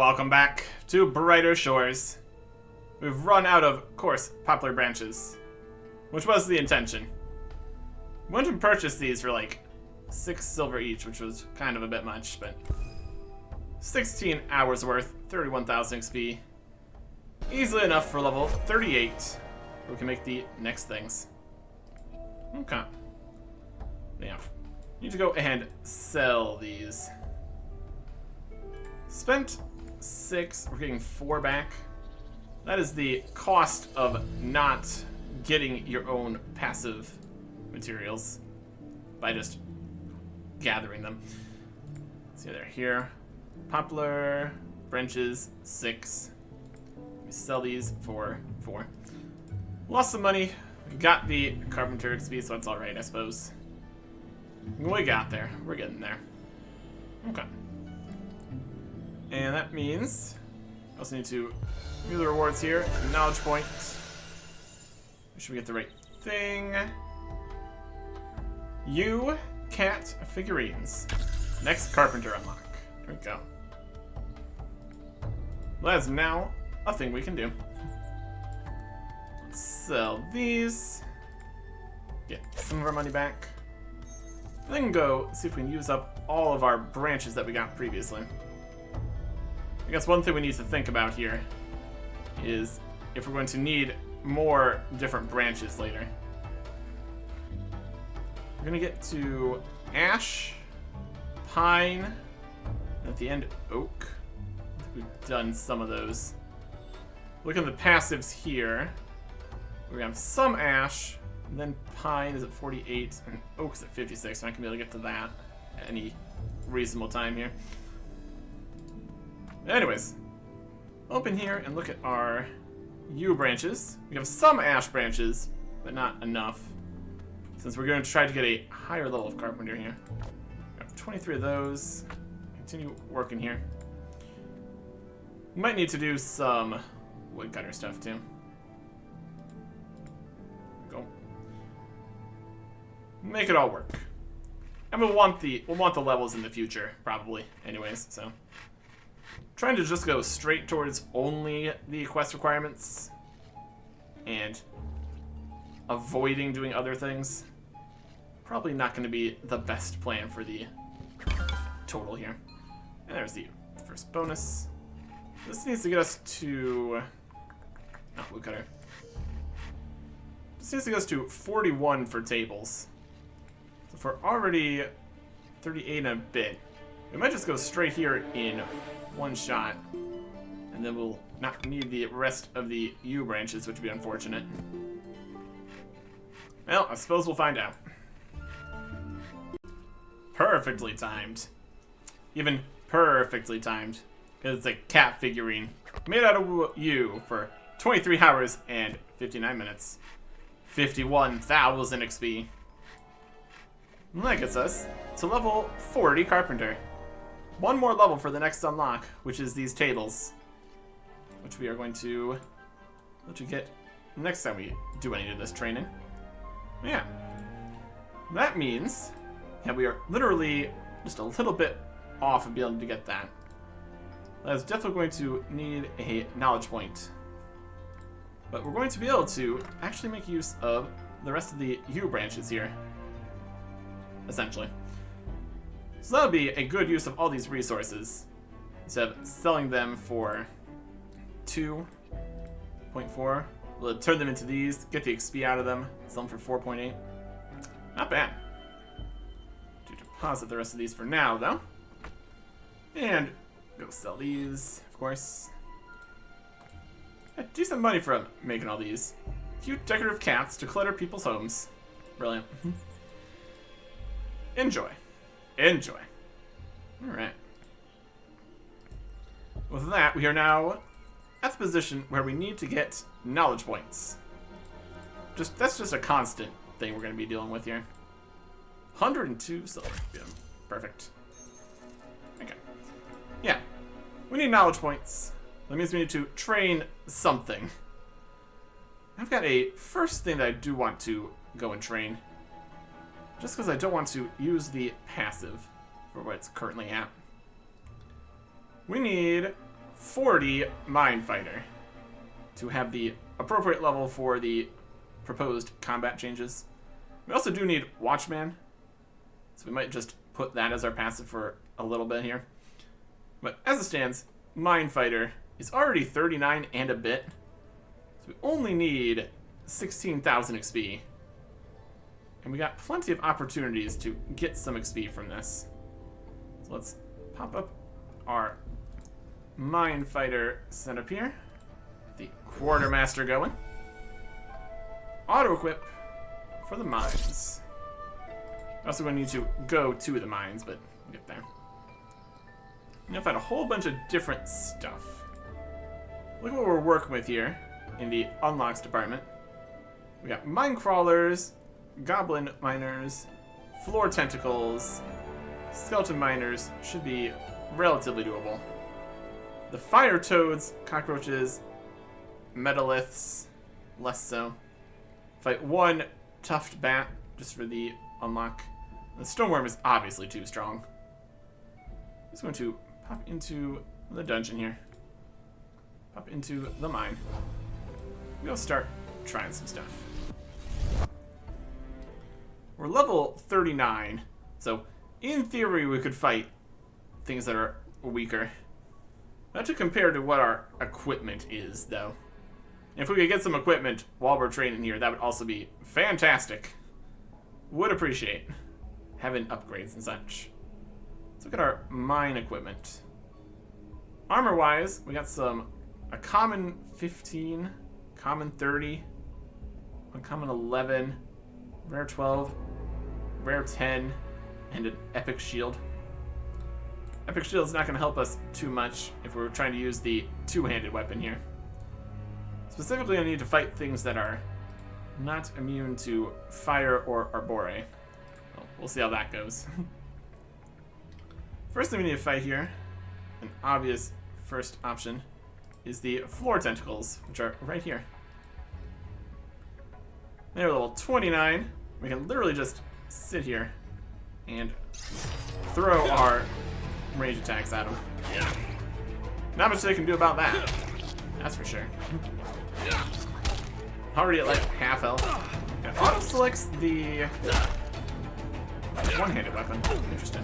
welcome back to Brighter Shores. We've run out of coarse poplar branches, which was the intention. We went and purchased these for like 6 silver each, which was kind of a bit much, but 16 hours worth, 31,000 XP. Easily enough for level 38, where we can make the next things. Okay. Yeah. Need to go and sell these. Spent 6, we're getting 4 back. That is the cost of not getting your own passive materials by just gathering them. See, they're here. Poplar branches, 6. We sell these for 4. Lost some money. Got the carpenter XP, so that's alright, I suppose. We got there. We're getting there. Okay. And that means I also need to view the rewards here. Knowledge point. Should we get the right thing? You cat figurines. Next carpenter unlock. There we go. Well, that's now a thing we can do. Let's sell these. Get some of our money back. Then go see if we can use up all of our branches that we got previously. I guess one thing we need to think about here is if we're going to need more different branches later. We're going to get to ash, pine, and at the end, oak. I think we've done some of those. Look at the passives here. We're going to have some ash, and then pine is at 48, and oak's at 56, so I can be able to get to that at any reasonable time here. Anyways, open here and look at our yew branches. We have some ash branches, but not enough, since we're going to try to get a higher level of carpenter here. We have 23 of those. Continue working here. We might need to do some woodcutter stuff too. Go. Make it all work. And we'll want the levels in the future, probably, anyways, so. Trying to just go straight towards only the quest requirements and avoiding doing other things. Probably not going to be the best plan for the total here. And there's the first bonus. This needs to get us to... not woodcutter. This needs to get us to 41 for tables. So if we're already 38 and a bit, we might just go straight here in one shot, and then we'll not need the rest of the yew branches, which would be unfortunate. Well, I suppose we'll find out. Perfectly timed. Even perfectly timed, because it's a cat figurine made out of yew for 23 hours and 59 minutes. 51,000 XP. And that gets us to level 40 carpenter. One more level for the next unlock, which is these tables, which we are going to let you get next time we do any of this training. Yeah. That means that we are literally just a little bit off of being able to get that. That is definitely going to need a knowledge point. But we're going to be able to actually make use of the rest of the yew branches here, essentially. So that'll be a good use of all these resources, instead of selling them for 2.4. We'll turn them into these, get the XP out of them, sell them for 4.8. Not bad. To deposit the rest of these for now, though. And go sell these, of course. Decent money from making all these. Cute decorative cats to clutter people's homes. Brilliant. Enjoy. Enjoy. Alright. With that, we are now at the position where we need to get knowledge points. That's just a constant thing we're going to be dealing with here. 102 silver. Yeah, perfect. Okay. Yeah. We need knowledge points. That means we need to train something. I've got a first thing that I do want to go and train. Just because I don't want to use the passive for what it's currently at. We need 40 Mine Fighter to have the appropriate level for the proposed combat changes. We also do need Watchman, so we might just put that as our passive for a little bit here. But as it stands, Mine Fighter is already 39 and a bit, so we only need 16,000 XP. And we got plenty of opportunities to get some XP from this. So let's pop up our Mine Fighter setup here. The Quartermaster going. Auto-equip for the mines. Also going to need to go to the mines, but we'll get there. Now I've had a whole bunch of different stuff. Look at what we're working with here in the unlocks department. We got mine crawlers, goblin miners, floor tentacles, skeleton miners should be relatively doable. The fire toads, cockroaches, metaliths, less so. Fight one tuft bat just for the unlock. The stoneworm is obviously too strong. I'm just going to pop into the dungeon here. Pop into the mine. We'll start trying some stuff. We're level 39, so in theory we could fight things that are weaker. Not to compare to what our equipment is, though. If we could get some equipment while we're training here, that would also be fantastic. Would appreciate having upgrades and such. Let's look at our mine equipment. Armor-wise, we got a common 15, common 30, uncommon 11, rare 12, rare 10, and an epic shield. Epic shield is not going to help us too much if we're trying to use the two-handed weapon here. Specifically, I need to fight things that are not immune to fire or arbore. Well, we'll see how that goes. First thing we need to fight here, an obvious first option, is the floor tentacles, which are right here. They're level 29. We can literally just sit here and throw our range attacks at them. Not much they can do about that. That's for sure. Already at like half health. It auto selects the one-handed weapon. Interesting.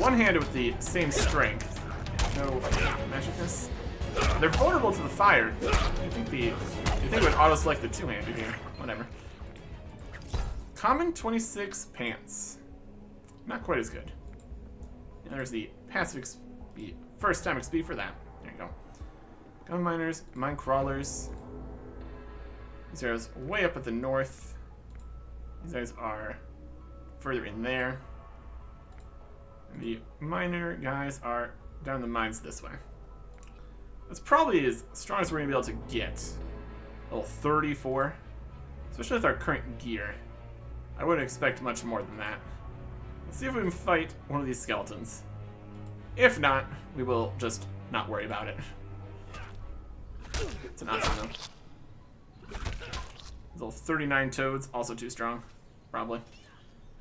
One-handed with the same strength. No magicness. They're vulnerable to the fire. I think it would auto select the two-handed here. Whatever. Common 26 pants. Not quite as good. And there's the passive XP, first time XP for that. There you go. Gun miners, mine crawlers. These guys way up at the north. These guys are further in there. And the miner guys are down in the mines this way. That's probably as strong as we're going to be able to get. Level 34. Especially with our current gear. I wouldn't expect much more than that. Let's see if we can fight one of these skeletons. If not, we will just not worry about it. It's an option though. Level 39 toads, also too strong. Probably.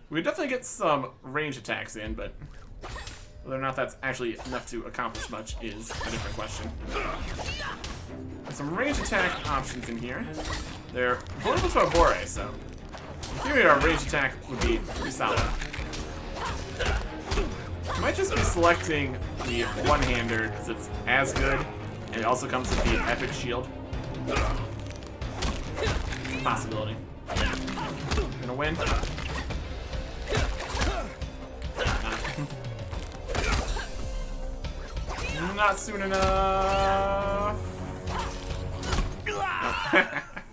We could definitely get some range attacks in, but whether or not that's actually enough to accomplish much is a different question. There's some range attack options in here. They're vulnerable to Arbore, so in theory our range attack would be pretty solid. I might just be selecting the one-hander because it's as good, and it also comes with the epic shield. Possibility. Gonna win. Not soon enough.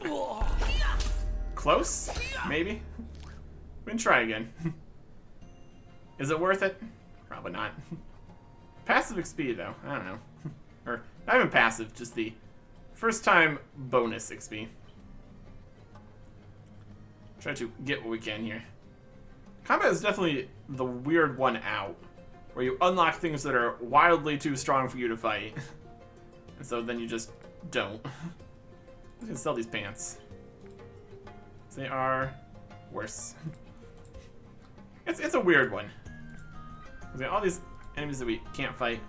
Oh. Close? Maybe? We can try again. Is it worth it? Probably not. Passive XP though, I don't know. Or not even passive, just the first time bonus XP. Try to get what we can here. Combat is definitely the weird one out, where you unlock things that are wildly too strong for you to fight. And so then you just don't. You can sell these pants. They are worse. It's a weird one. We got all these enemies that we can't fight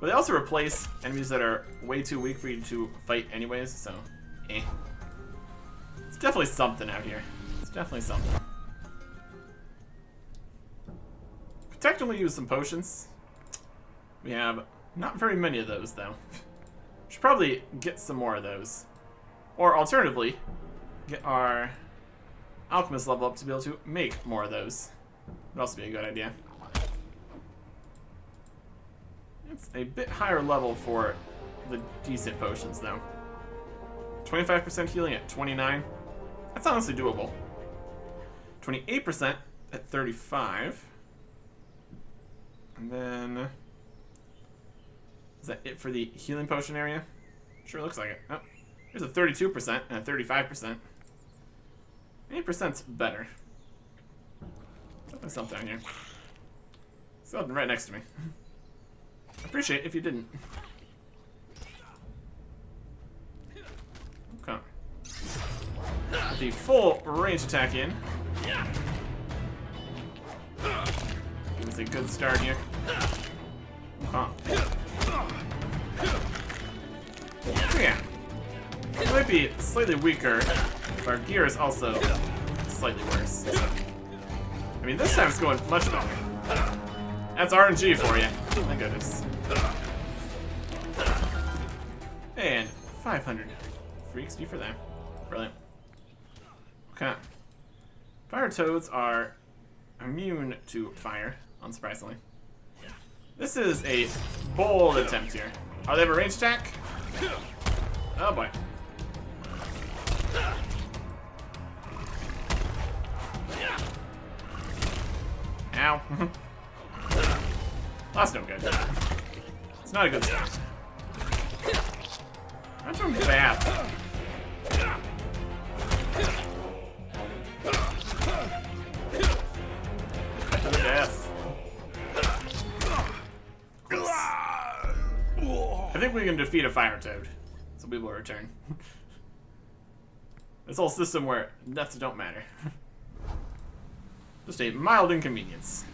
But they also replace enemies that are way too weak for you to fight anyways, so eh. It's definitely something out here. It's definitely something. Could technically use some potions. We have not very many of those, though. Should probably get some more of those. Or alternatively, get our alchemist level up to be able to make more of those. Would also be a good idea. It's a bit higher level for the decent potions, though. 25% healing at 29. That's honestly doable. 28% at 35. And then... is that it for the healing potion area? Sure looks like it. Oh, here's a 32% and a 35%. 8%'s better. There's something down here. Something right next to me. Appreciate it if you didn't. Okay. With the full range attack in. Give us a good start here. Okay. Yeah. It might be slightly weaker, but our gear is also slightly worse. So. I mean, this time it's going much better. That's RNG for you. Oh my goodness. And 500 free XP for them. Brilliant. Okay. Fire toads are immune to fire, unsurprisingly. This is a bold attempt here. Oh, they have a range attack? Oh boy. Ow. That's no good. It's not a good start. That's from bad. To the death. I think we can defeat a fire toad, so we will return. This whole system where deaths don't matter. Just a mild inconvenience.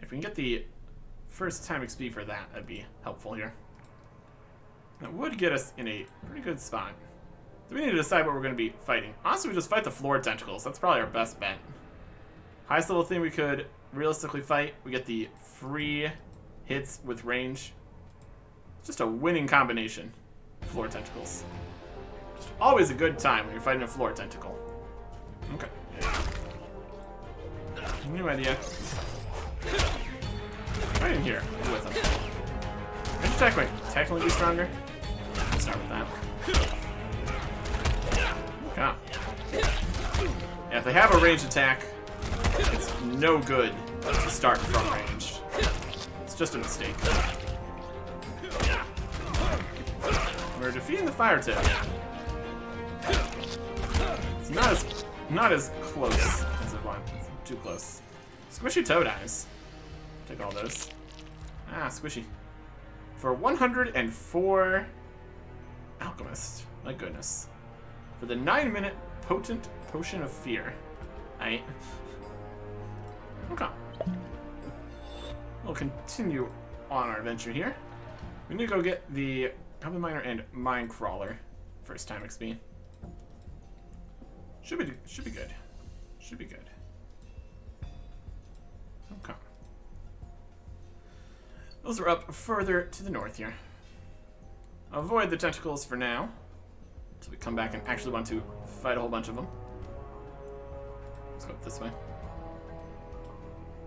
If we can get the first time XP for that, that'd be helpful here. That would get us in a pretty good spot. So we need to decide what we're going to be fighting. Honestly, we just fight the floor tentacles. That's probably our best bet. Highest level thing we could realistically fight. We get the free hits with range. It's just a winning combination. Floor tentacles. Just always a good time when you're fighting a floor tentacle. Okay. New idea. Right in here with them. Range attack might technically be stronger. Let's start with that. Okay. Yeah, if they have a range attack, it's no good to start from range. It's just a mistake. We're defeating the fire toad. It's not as close as it was. It's too close. Squishy toad eyes. Take all those. Ah, squishy. For 104 alchemist. My goodness. For the 9-minute potent potion of fear. Aight. Okay. We'll continue on our adventure here. We need to go get the Goblin Miner and Mine Crawler. First time XP. Should be good. Should be good. Okay. Those are up further to the north here. Avoid the tentacles for now. Until we come back and actually want to fight a whole bunch of them. Let's go up this way.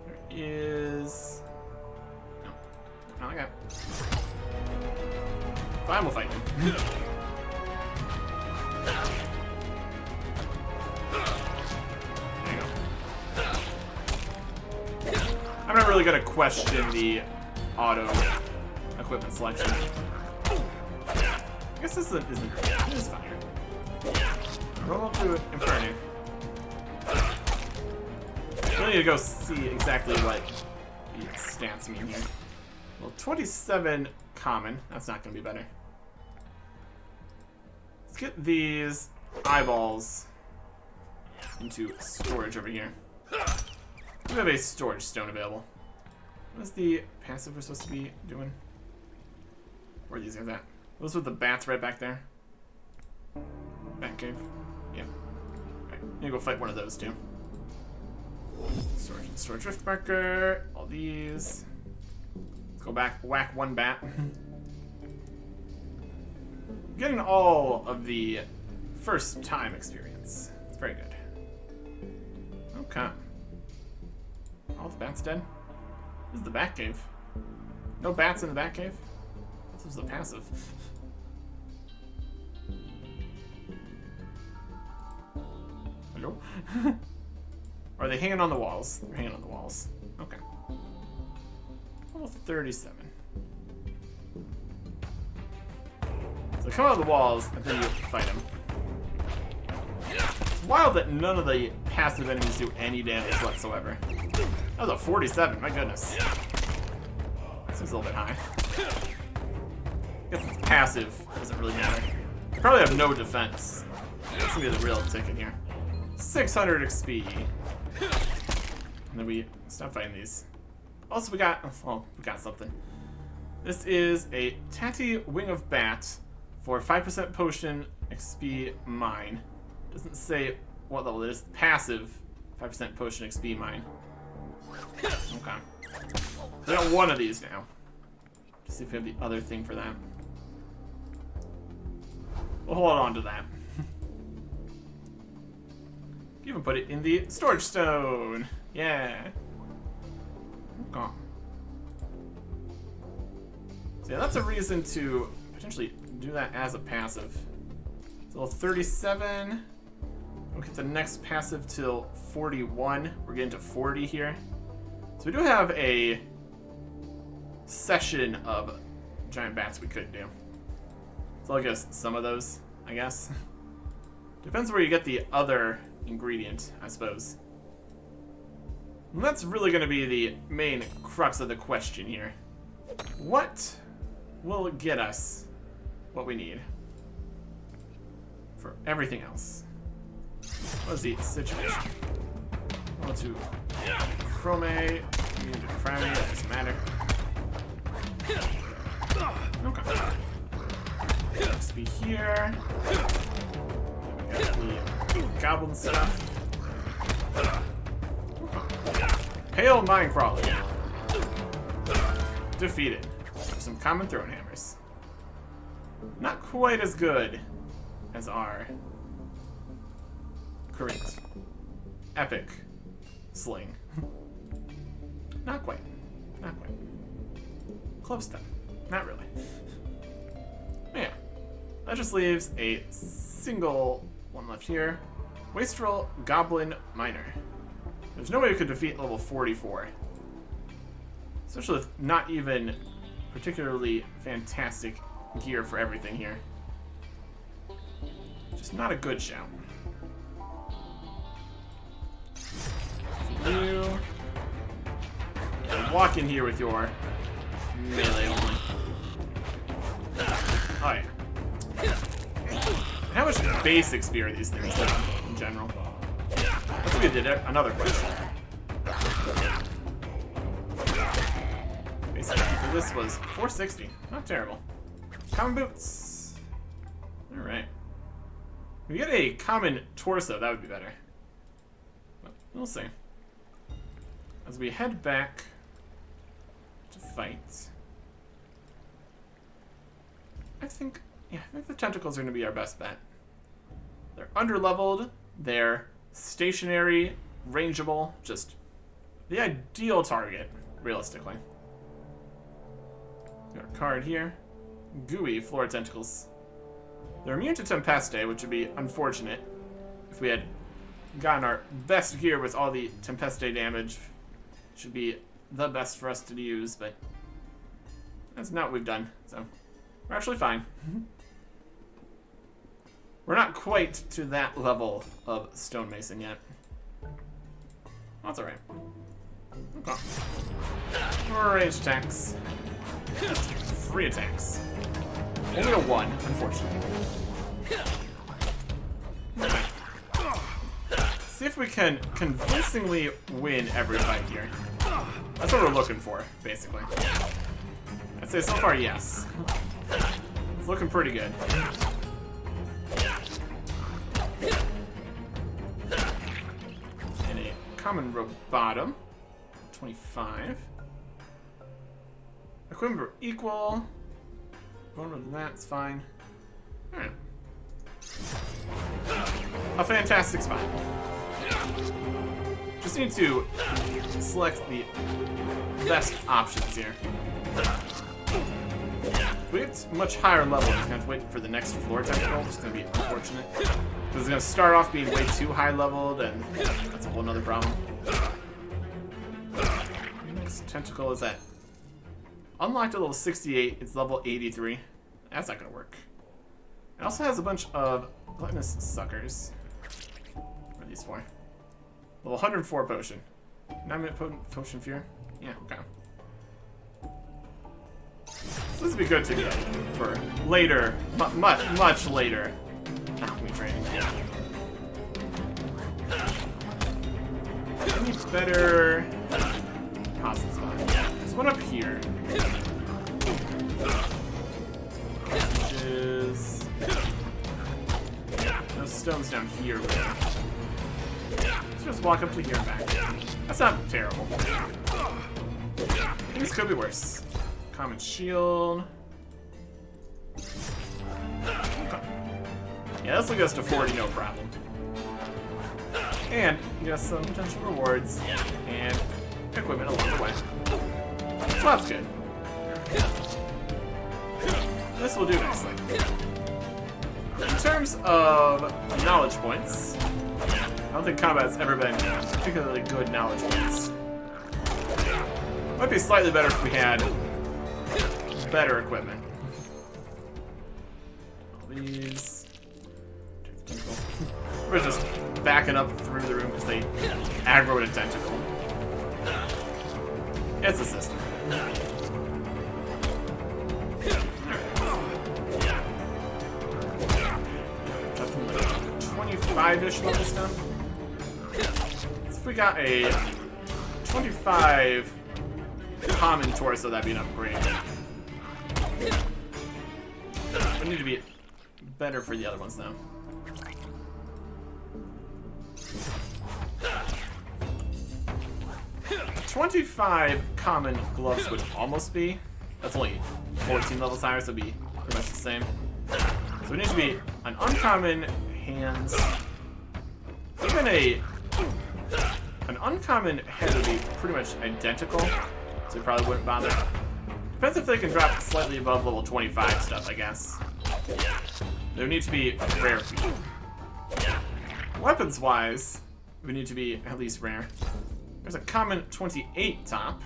There is... no. Not like that. Fine, we'll fight him. There you go. I'm not really going to question the auto equipment selection. I guess this isn't it is fire. Roll up to Inferno. We need to go see exactly what the stats mean here. Well, 27 common. That's not going to be better. Let's get these eyeballs into storage over here. We have a storage stone available. What's the passive we're supposed to be doing? Where are these guys at? Those with the bats right back there. Bat cave. Yeah. Alright, I'm gonna go fight one of those too. Storage rift marker. All these. Let's go back, whack one bat. Getting all of the first time experience. It's very good. Okay. All the bats dead? This is the bat cave. No bats in the bat cave? This was the passive. Hello? Are they hanging on the walls? They're hanging on the walls. Okay. Level 37. So they come out of the walls, and then you fight them. It's wild that none of the passive enemies do any damage whatsoever. That was a 47, my goodness. That seems a little bit high. I guess it's passive, doesn't really matter. You probably have no defense. That's gonna be the real ticket here. 600 XP. And then we stop fighting these. Also, we got something. This is a Tatty Wing of Bat for 5% potion XP mine. Doesn't say what level it is. Passive 5% potion XP mine. Okay. We got one of these now. Let's see if we have the other thing for that. We'll hold on to that. Even put it in the storage stone. Yeah. Okay. So yeah, that's a reason to potentially do that as a passive. So 37. We'll get the next passive till 41. We're getting to 40 here. So we do have a session of giant bats we could do. So I'll guess some of those, I guess. Depends where you get the other ingredient, I suppose. And that's really going to be the main crux of the question here. What will get us what we need for everything else? What is the situation? Well, to Chrome, need to Crimey, that doesn't matter. Okay. Let's be here. We got the goblin stuff. Pale Minecrawler. Defeated. Some common throne hammers. Not quite as good as our current epic sling. Not quite. Not quite. Close though. Not really. Yeah. That just leaves a single one left here. Wastrel Goblin Miner. There's no way we could defeat level 44. Especially with not even particularly fantastic gear for everything here. Just not a good shout. You walk in here with your melee only. Oh yeah. How much basic spear these things have in general? Let's see if we did another question. Basic for this was 460. Not terrible. Common boots. Alright. We get a common torso, that would be better. But we'll see. As we head back to fight. I think the tentacles are going to be our best bet. They're underleveled, they're stationary, rangeable, just the ideal target, realistically. Got a card here. Gooey Flora Tentacles. They're immune to Tempeste, which would be unfortunate if we had gotten our best gear with all the Tempeste damage. Should be the best for us to use, but that's not what we've done, so we're actually fine. We're not quite to that level of stonemason yet. That's alright. Okay. Range attacks. Free attacks. Only a 1, unfortunately. Right. See if we can convincingly win every fight here. That's what we're looking for, basically. I'd say so far, yes. It's looking pretty good. And a common robotum. 25. Equipment are equal. Going with that's fine. Alright. A fantastic spot. Just need to select the best options here. If we get much higher level, I'm just gonna have to wait for the next floor technical, which is gonna be unfortunate. Because it's gonna start off being way too high leveled, and that's a whole nother problem. Next tentacle is at unlocked at level 68, it's level 83. That's not gonna work. It also has a bunch of gluttonous suckers. What are these for? Level 104 potion. 9-minute potion fear? Yeah, okay. This would be good to get for later, much later alchemy training. Any better deposit spot? There's one up here. Which is... no stones down here, really. Let's just walk up to here and back. That's not terrible. Things could be worse. Common shield. Yeah, this will get us to 40, no problem. And you get some potential rewards and equipment along the way. So that's good. This will do nicely. In terms of knowledge points, I don't think combat's ever been particularly good knowledge points. Might be slightly better if we had better equipment. All these. We're just backing up through the room because they aggroed a tentacle. It's a system. That's from like 25-ish level stuff. So if we got a 25 common torso, that'd be an upgrade. We need to be better for the other ones, though. $25 common gloves would almost be. That's only 14 levels higher, so it'd be pretty much the same. So we need to be an uncommon hands. Even an uncommon head would be pretty much identical, so we probably wouldn't bother. Depends if they can drop slightly above level 25 stuff, I guess. There need to be rare. Weapons-wise, we need to be at least rare. There's a common 28 top.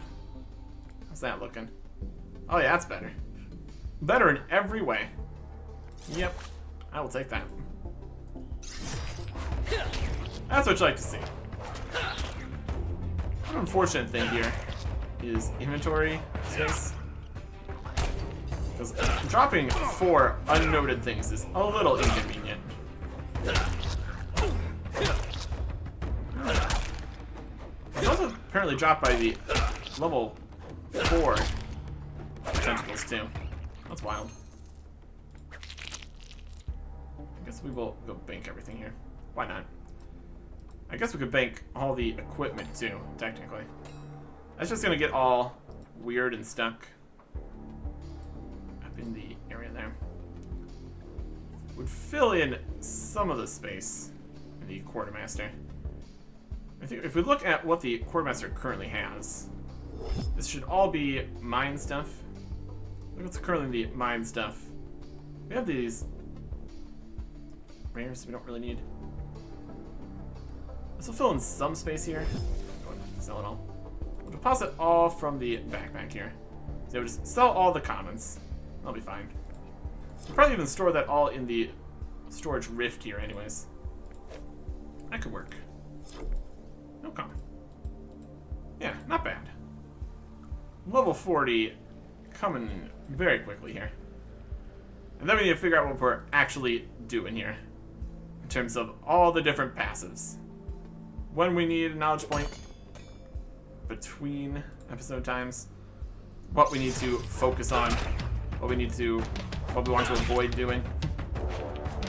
How's that looking? Oh yeah, that's better. Better in every way. Yep, I will take that. That's what you like to see. One unfortunate thing here is inventory space. Because dropping 4 unnoted things is a little inconvenient. It's also apparently dropped by the level 4 tentacles too. That's wild. I guess we will go bank everything here. Why not? I guess we could bank all the equipment too, technically. That's just gonna get all weird and stuck up in the area there. Would fill in some of the space in the quartermaster. I think if we look at what the quartermaster currently has, this should all be mine stuff. Look what's currently the mine stuff. We have these rares we don't really need. This will fill in some space here. Go ahead and sell it all. We'll deposit all from the backpack here. So we'll just sell all the commons. That'll be fine. We'll probably even store that all in the storage rift here anyways. That could work. No common. Yeah, not bad. Level 40 coming very quickly here. And then we need to figure out what we're actually doing here in terms of all the different passives. When we need a knowledge point, between episode times. What we need to focus on. What we want to avoid doing.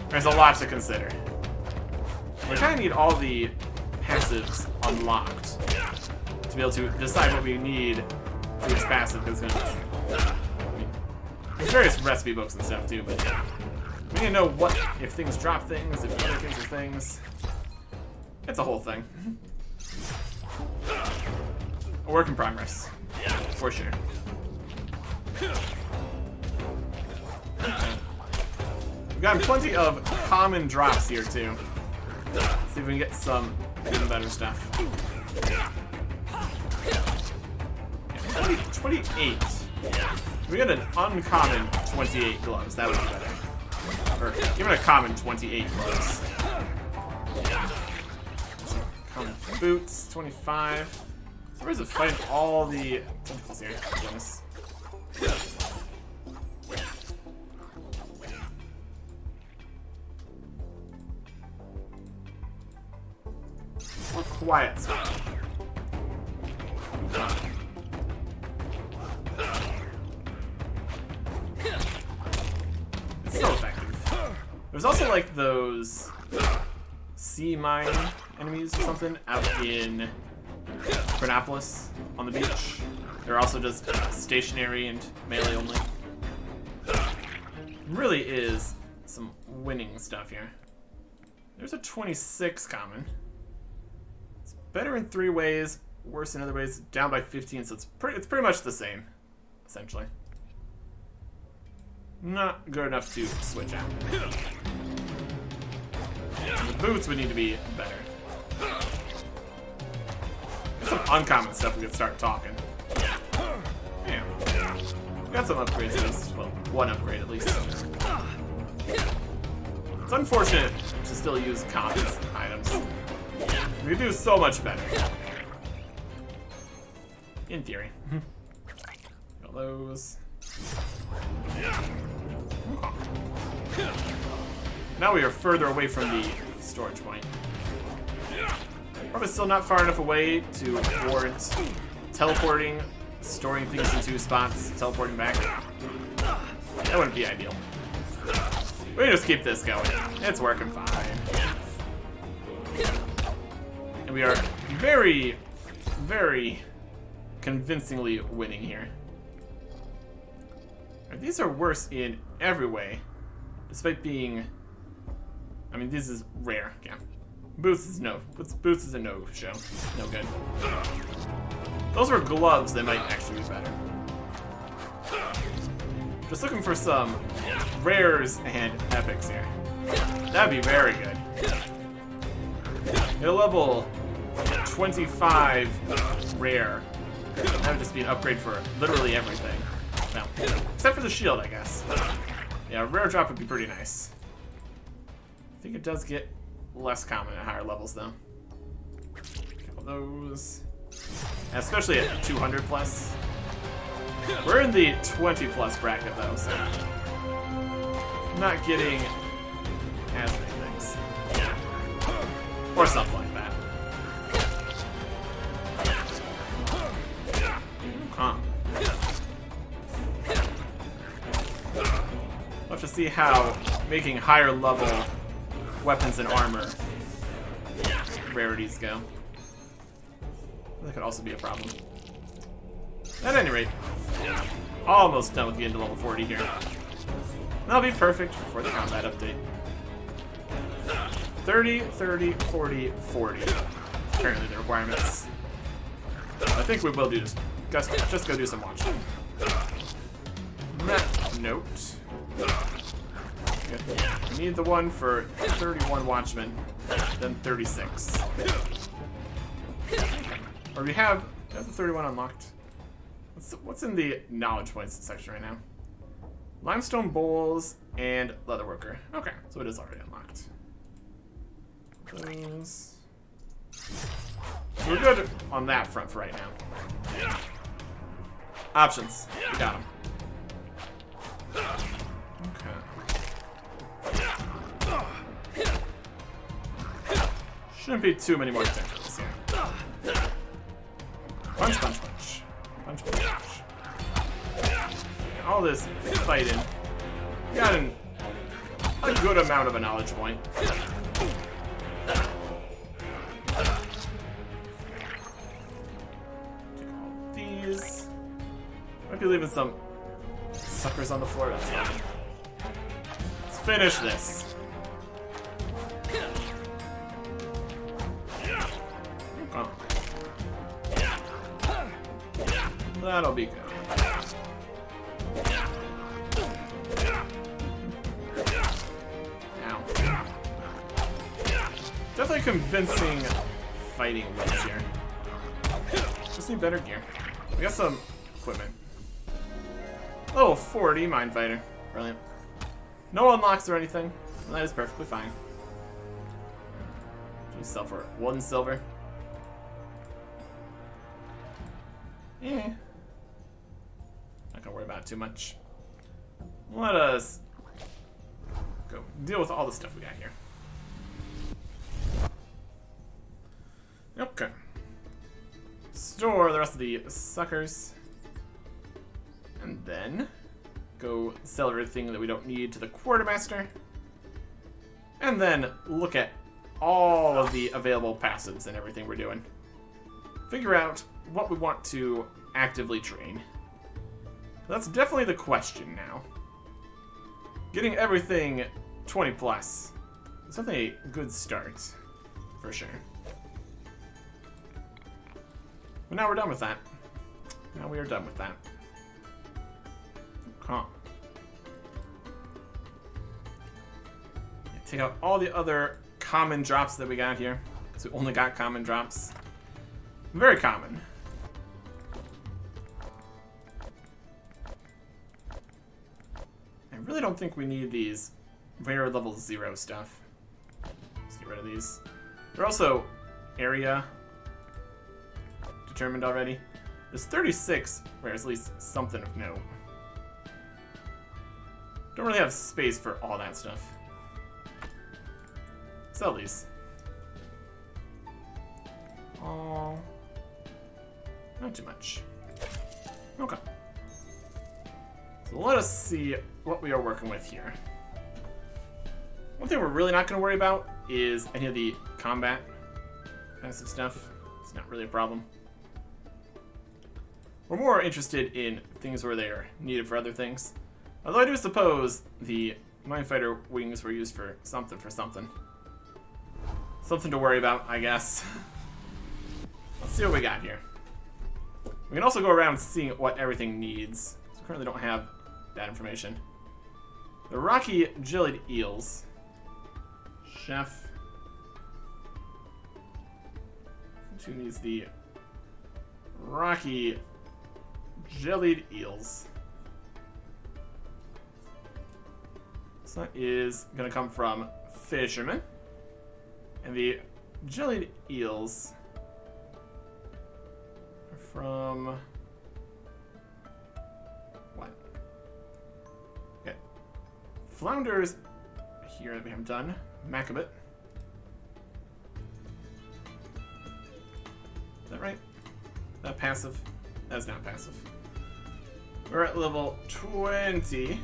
There's a lot to consider. We kind of need all the passives unlocked to be able to decide what we need for each passive. Because there's various recipe books and stuff too, but we need to know what if things drop things, if other things are things. It's a whole thing. A work in progress, for sure. We've gotten plenty of common drops here too. See if we can get some even better stuff. 28. We got an uncommon 28 gloves. That would be better. Or give it a common 28 gloves. Common boots, 25. So where's it fighting all the tentacles here? Goodness. More quiet stuff. It's so effective. There's also like those sea mine enemies or something out in Chronopolis on the beach. They're also just stationary and melee only. Really is some winning stuff here. There's a 26 common. It's better in 3 ways, worse in other ways. Down by 15, so it's pretty much the same, essentially. Not good enough to switch out. And the boots would need to be better. There's some uncommon stuff we could start talking. Yeah. We got some upgrades at least. Well, one upgrade at least. It's unfortunate to still use common items. We could do so much better. In theory. Got those. Now we are further away from the storage point. Probably still not far enough away to warrant teleporting, storing things in 2 spots, teleporting back. That wouldn't be ideal. We can just keep this going. It's working fine. And we are very, very convincingly winning here. These are worse in every way, despite being... I mean, this is rare, yeah. Boots is a no-show. No good. Those were gloves that might actually be better. Just looking for some rares and epics here. That'd be very good. At a level 25 rare, that would just be an upgrade for literally everything. Well, except for the shield, I guess. Yeah, rare drop would be pretty nice. I think it does get less common at higher levels, though. Kill those. And especially at 200 plus. We're in the 20 plus bracket, though, so not getting as many things. Or something like that. Huh. We'll have to see how making higher level weapons and armor rarities go. That could also be a problem. At any rate, almost done with getting to level 40 here. That'll be perfect for the combat update. 30, 30, 40, 40. Apparently the requirements. I think we will do just go do some watching. Note. We need the one for 31 Watchmen, then 36. Or we have the 31 unlocked. What's in the knowledge points section right now? Limestone bowls and leatherworker. Okay, so it is already unlocked. Those. So we're good on that front for right now. Options. We got them. Okay. Shouldn't be too many more tentacles here. Punch, punch, punch. Punch, punch, punch. All this fighting. Got a good amount of a knowledge point. Take all these. Might be leaving some suckers on the floor. That's fine. Let's finish this. Oh. That'll be good. Ow. Definitely convincing fighting wins here. Just need better gear. We got some equipment. Level 40 Mind Fighter. Brilliant. No unlocks or anything. That is perfectly fine. Just sell for 1 silver. Eh. Not gonna worry about it too much. Let us go deal with all the stuff we got here. Okay. Store the rest of the suckers. And then go sell everything that we don't need to the quartermaster. And then look at all of the available passives and everything we're doing. Figure out what we want to actively train. That's definitely the question now. Getting everything 20 plus is definitely a good start, for sure. But now we're done with that. Now we are done with that. Huh. Take out all the other common drops that we got here, because we only got common drops. Very common. I really don't think we need these rare level 0 stuff. Let's get rid of these. They're also area determined already. There's 36, where there's at least something of note. Don't really have space for all that stuff. Sell these. Oh, not too much. Okay. So let us see what we are working with here. One thing we're really not going to worry about is any of the combat passive stuff. It's not really a problem. We're more interested in things where they are needed for other things. Although I do suppose the Mind Fighter wings were used for something. Something to worry about, I guess. Let's see what we got here. We can also go around seeing what everything needs. So we currently don't have that information. The Rocky Jellied Eels. Chef. Who needs the Rocky Jellied Eels? So that is going to come from Fisherman. And the Jellied Eels are from... what? Okay. Flounders here that we haven't done. Macabit. Is that right? Is that passive? That's not passive. We're at level 20.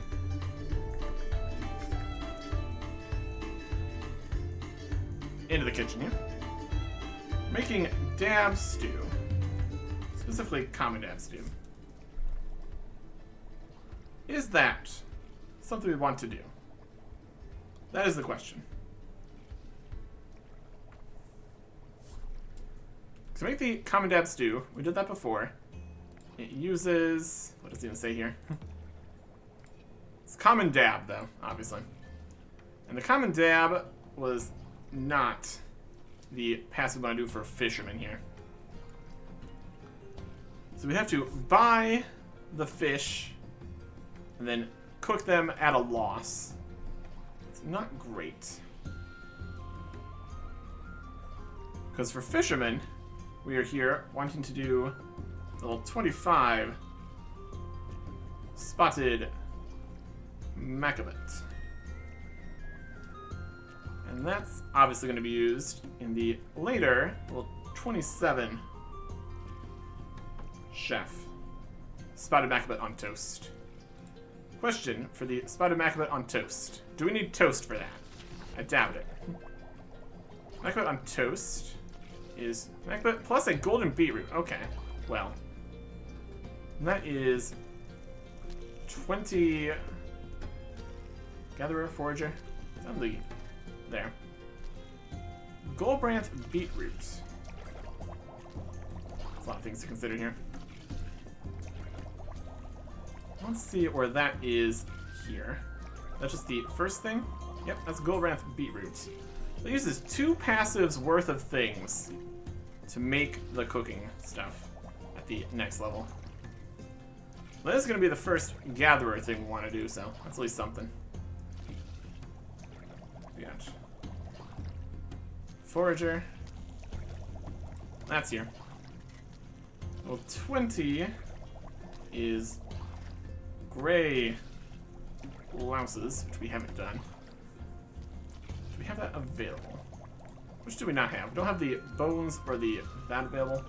Into the kitchen here. Making dab stew. Specifically common dab stew. Is that something we want to do? That is the question. To make the common dab stew, we did that before. It uses... what does it even say here? It's common dab, though, obviously. And the common dab was not the passive we want to do for Fisherman here. So we have to buy the fish and then cook them at a loss. It's not great. Because for Fisherman, we are here wanting to do level 25 Spotted Macabit. And that's obviously going to be used in the later level 27 chef. Spotted mackerel on toast. Question for the spotted mackerel on toast. Do we need toast for that? I doubt it. Mackerel on toast is mackerel plus a golden beetroot. Okay, well. That is 20... Gatherer, forager. Lovely. There. Goldbranth beetroot. There's a lot of things to consider here. Let's see where that is here. That's just the first thing? Yep, that's Goldbranth beetroot. It uses 2 passives worth of things to make the cooking stuff at the next level. Well, this is going to be the first gatherer thing we want to do, so that's at least something. We got forager. That's here. Well, 20 is gray louses, which we haven't done. Do we have that available? Which do we not have? We don't have the bones or the that available.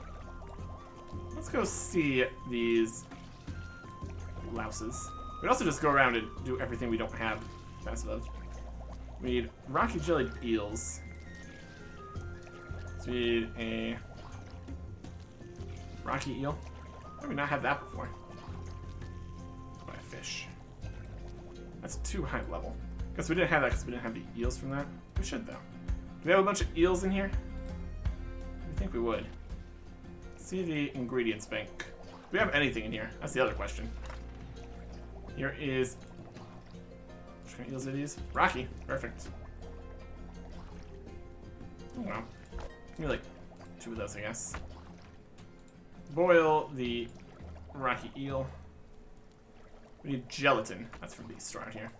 Let's go see these louses. We'd also just go around and do everything we don't have fast enough. We need rocky jellied eels. So we need a rocky eel. Why did we not have that before? By a fish. That's too high level. Guess we didn't have that because we didn't have the eels from that. We should though. Do we have a bunch of eels in here? I think we would. See the ingredients bank. Do we have anything in here? That's the other question. Here is... Which kind of eels are these? Rocky. Perfect. Oh wow. Maybe like 2 of those, I guess. Boil the rocky eel. We need gelatin. That's from the store out here.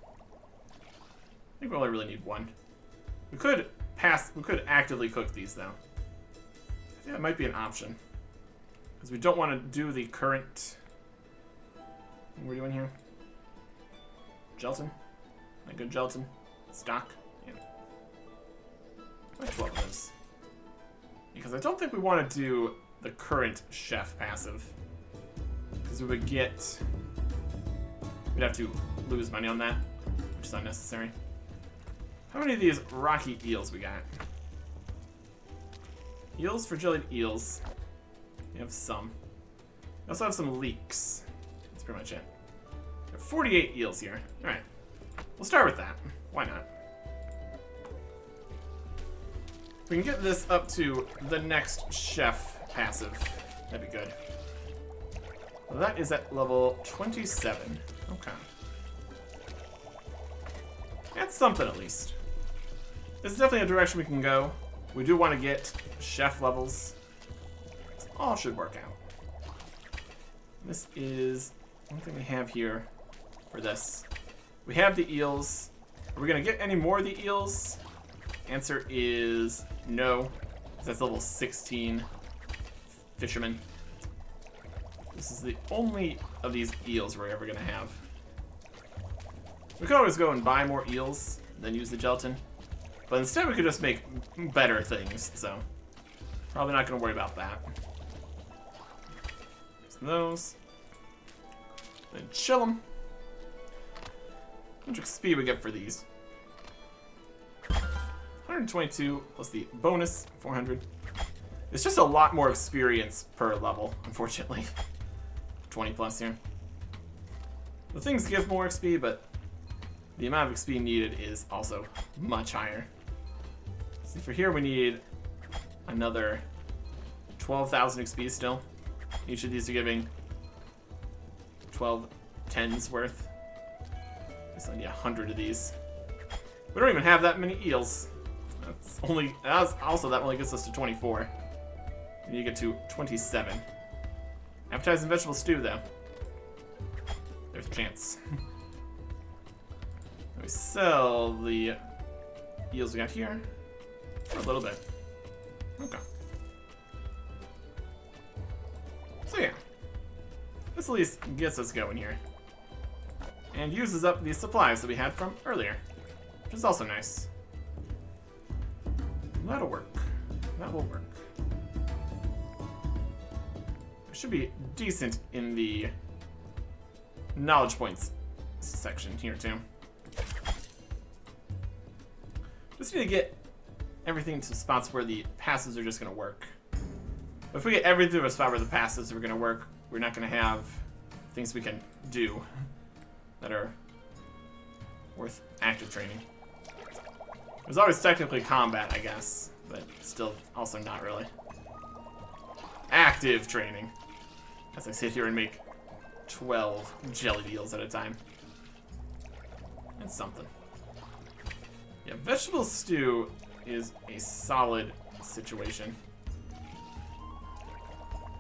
I think we only really need 1. We could actively cook these though. I think that might be an option. Because we don't want to do the current thing we're doing here. Gelatin? Like good gelatin? Stock? Yeah. Like 12 of those. Because I don't think we want to do the current chef passive. Because we would get... We'd have to lose money on that, which is unnecessary. How many of these rocky eels we got? Eels for jellied eels. We have some. We also have some leeks. That's pretty much it. We have 48 eels here. Alright. We'll start with that. Why not? If we can get this up to the next chef passive, that'd be good. Well, that is at level 27. Okay. That's something at least. This is definitely a direction we can go. We do want to get chef levels. This all should work out. This is one thing we have here for this. We have the eels. Are we going to get any more of the eels? Answer is no. That's level 16 fisherman. This is the only of these eels we're ever going to have. We could always go and buy more eels, then use the gelatin. But instead we could just make better things, so probably not going to worry about that. So those. Then chill them. How much XP we get for these? 122 plus the bonus, 400. It's just a lot more experience per level, unfortunately. 20 plus here. The things give more XP, but the amount of XP needed is also much higher. See, for here we need another 12,000 XP still. Each of these are giving 12 tens worth. So I need 100 of these. We don't even have that many eels. Also, that only gets us to 24. We need to get to 27. Appetizing vegetable stew, though. There's a chance. We sell the eels we got here for a little bit. Okay. So yeah, this at least gets us going here. And uses up the supplies that we had from earlier, which is also nice. That'll work. That will work. We should be decent in the knowledge points section here too. Just need to get everything to spots where the passives are just going to work. But if we get everything to a spot where the passives are going to work, we're not going to have things we can do that are worth active training. There's always technically combat, I guess, but still also not really. Active training. As I sit here and make 12 jelly deals at a time. That's something. Yeah, vegetable stew is a solid situation.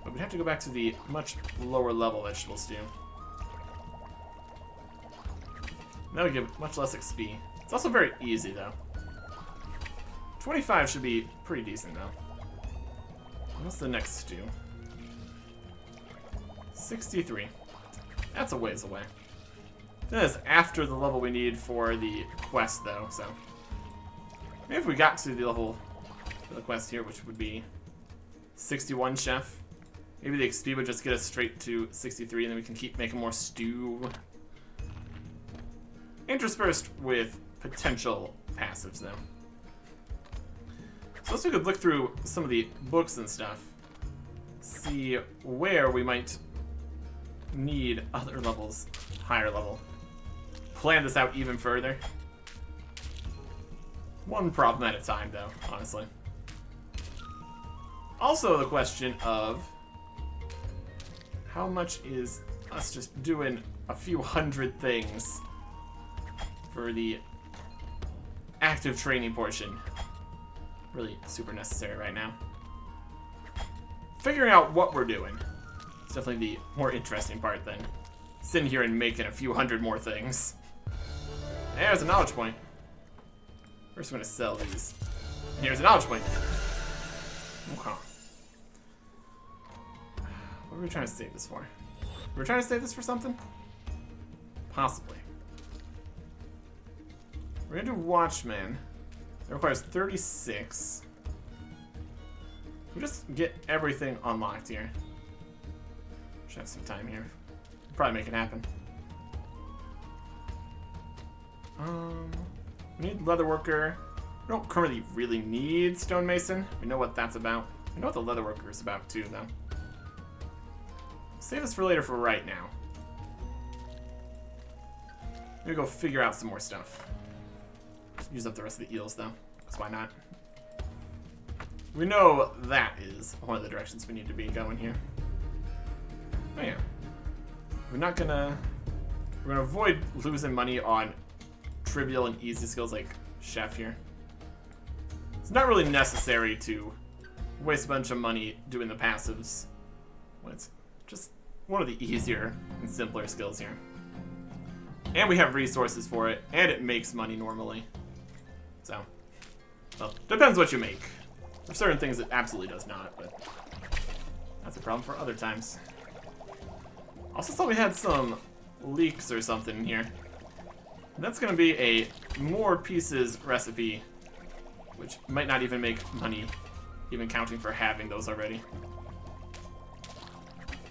But we'd have to go back to the much lower level vegetable stew. That would give much less XP. It's also very easy though. 25 should be pretty decent though. What's the next stew? 63. That's a ways away. That is after the level we need for the quest though, so. Maybe if we got to the level for the quest here, which would be 61 chef. Maybe the XP would just get us straight to 63 and then we can keep making more stew. Interspersed with potential passives though. So let's we could look through some of the books and stuff. See where we might need other levels, higher level. Plan this out even further. One problem at a time though, honestly. Also the question of how much is us just doing a few hundred things for the active training portion really super necessary right now. Figuring out what we're doing is definitely the more interesting part than sitting here and making a few hundred more things. There's a knowledge point. First I'm going to sell these. And here's a knowledge point. Okay. What are we trying to save this for? We're trying to save this for something? Possibly. We're going to do Watchman. It requires 36. We just get everything unlocked here. Should have some time here. Probably make it happen. We need Leatherworker. We don't currently really need Stonemason. We know what that's about. We know what the Leatherworker is about too, though. Save this for later for right now. Maybe go figure out some more stuff. Use up the rest of the eels, though. Because why not? We know that is one of the directions we need to be going here. Oh yeah. We're gonna avoid losing money on trivial and easy skills like Chef here. It's not really necessary to waste a bunch of money doing the passives when it's just one of the easier and simpler skills here. And we have resources for it, and it makes money normally. So, well, depends what you make. For certain things it absolutely does not, but that's a problem for other times. Also thought we had some leeks or something in here. That's going to be a more pieces recipe, which might not even make money, even counting for having those already.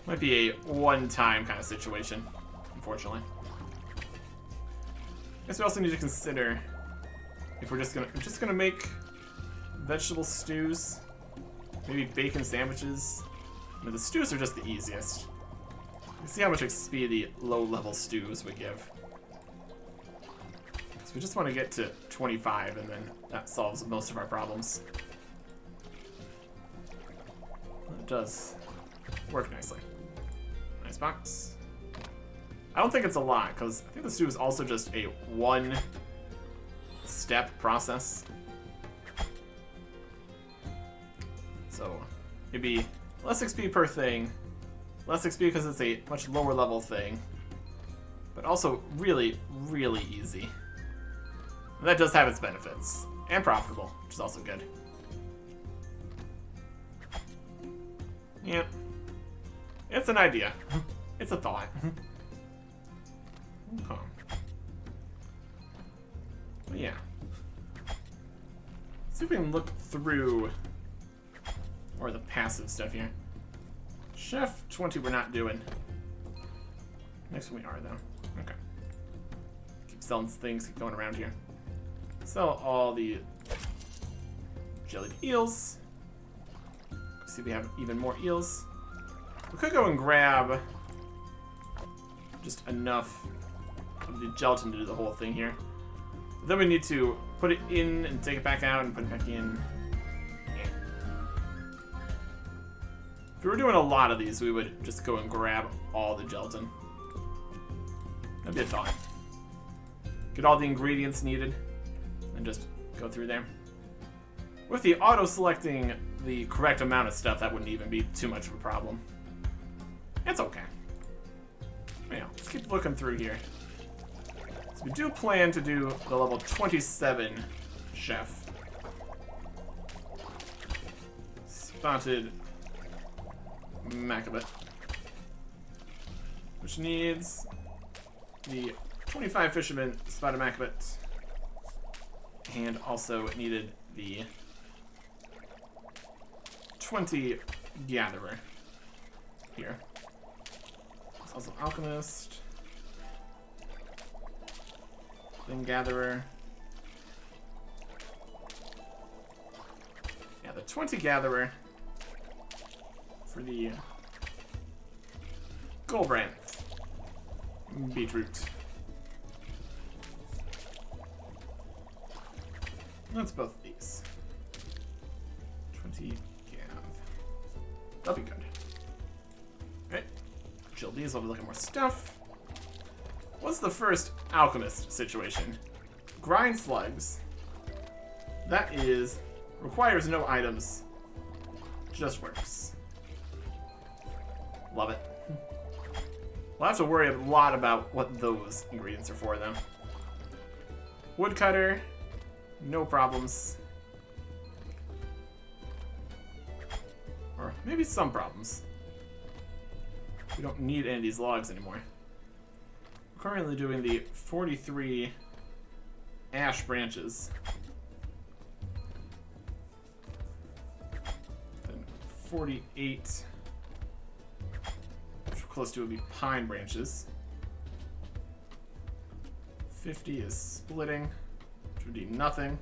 Might be a one-time kind of situation, unfortunately. I guess we also need to consider if we're just gonna make vegetable stews, maybe bacon sandwiches. I mean, the stews are just the easiest. You can see how much XP the low-level stews would give. So we just want to get to 25, and then that solves most of our problems. It does work nicely. Nice box. I don't think it's a lot, because I think the stew is also just a one-step process. So, it'd be less XP per thing, less XP because it's a much lower level thing, but also really, really easy. And that does have its benefits, and profitable, which is also good. Yeah. It's an idea. It's a thought. Okay. But yeah. Let's see if we can look through more of the passive stuff here. Chef 20 we're not doing. Next one we are, though. Okay. Keep selling things, keep going around here. Sell all the jellied eels. See if we have even more eels. We could go and grab just enough of the gelatin to do the whole thing here. But then we need to put it in and take it back out and put it back in. Yeah. If we were doing a lot of these, we would just go and grab all the gelatin. That'd be a thought. Get all the ingredients needed and just go through there. With the auto-selecting the correct amount of stuff, that wouldn't even be too much of a problem. It's okay. Anyhow, let's keep looking through here. So we do plan to do the level 27 chef. Spotted Macabit, which needs the 25 fisherman Spotted Macabit, and also it needed the 20 gatherer here. There's also alchemist, then gatherer. Yeah, the 20 gatherer for the Golbrand beetroot. That's both of these. 20 gav. That'll be good. Alright. Chill these, I'll be looking at more stuff. What's the first alchemist situation? Grind slugs. That is requires no items. Just works. Love it. We'll have to worry a lot about what those ingredients are for, though. Woodcutter, no problems. Or maybe some problems. We don't need any of these logs anymore. We're currently doing the 43 ash branches. Then 48... close to would be pine branches. 50 is splitting, which would be nothing.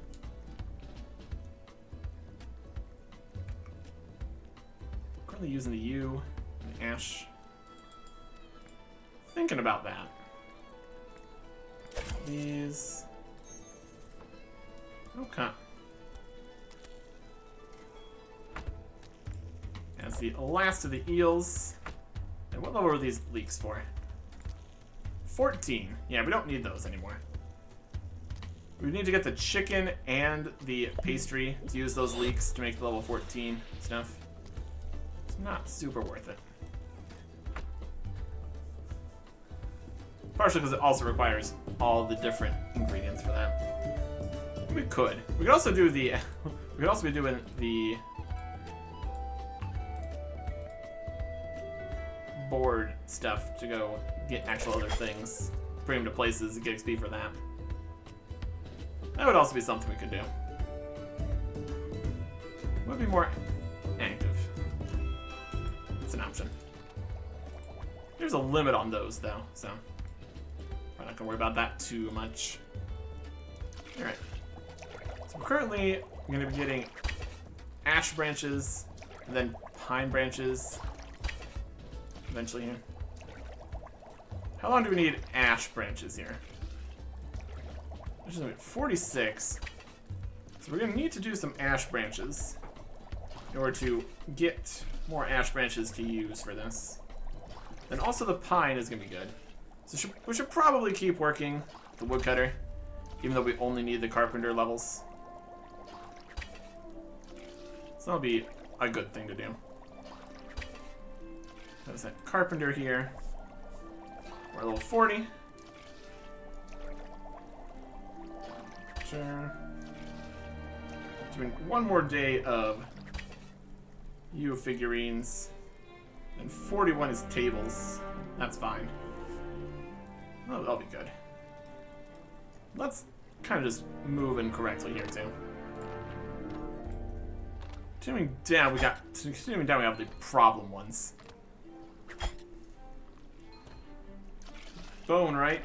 Currently using the yew and the ash. Thinking about that. These. Okay. That's the last of the eels. And what level are these leeks for? 14. Yeah, we don't need those anymore. We need to get the chicken and the pastry to use those leeks to make the level 14 stuff. It's not super worth it. Partially because it also requires all the different ingredients for that. We could. We could also do the... we could also be doing the... board stuff to go get actual other things, bring them to places and get XP for that. That would also be something we could do. Would be more active. It's an option. There's a limit on those though, so we're not gonna worry about that too much. Alright. So currently we're gonna be getting ash branches and then pine branches eventually here. How long do we need ash branches here? There's 46. So we're gonna need to do some ash branches in order to get more ash branches to use for this. And also the pine is gonna be good. So we should probably keep working the woodcutter, even though we only need the carpenter levels. So that'll be a good thing to do. There's that carpenter here. We're level 40. Sure. Doing one more day of yew figurines. And 41 is tables. That's fine. Oh, that'll be good. Let's kind of just move in correctly here too. Continuing down, we have the problem ones. bone, right?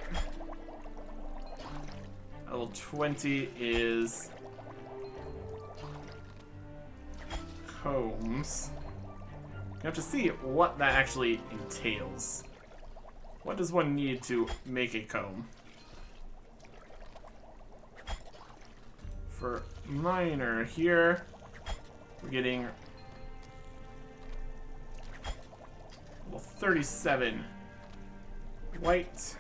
Level 20 is combs. You have to see what that actually entails. What does one need to make a comb? For miner here, we're getting level 37 white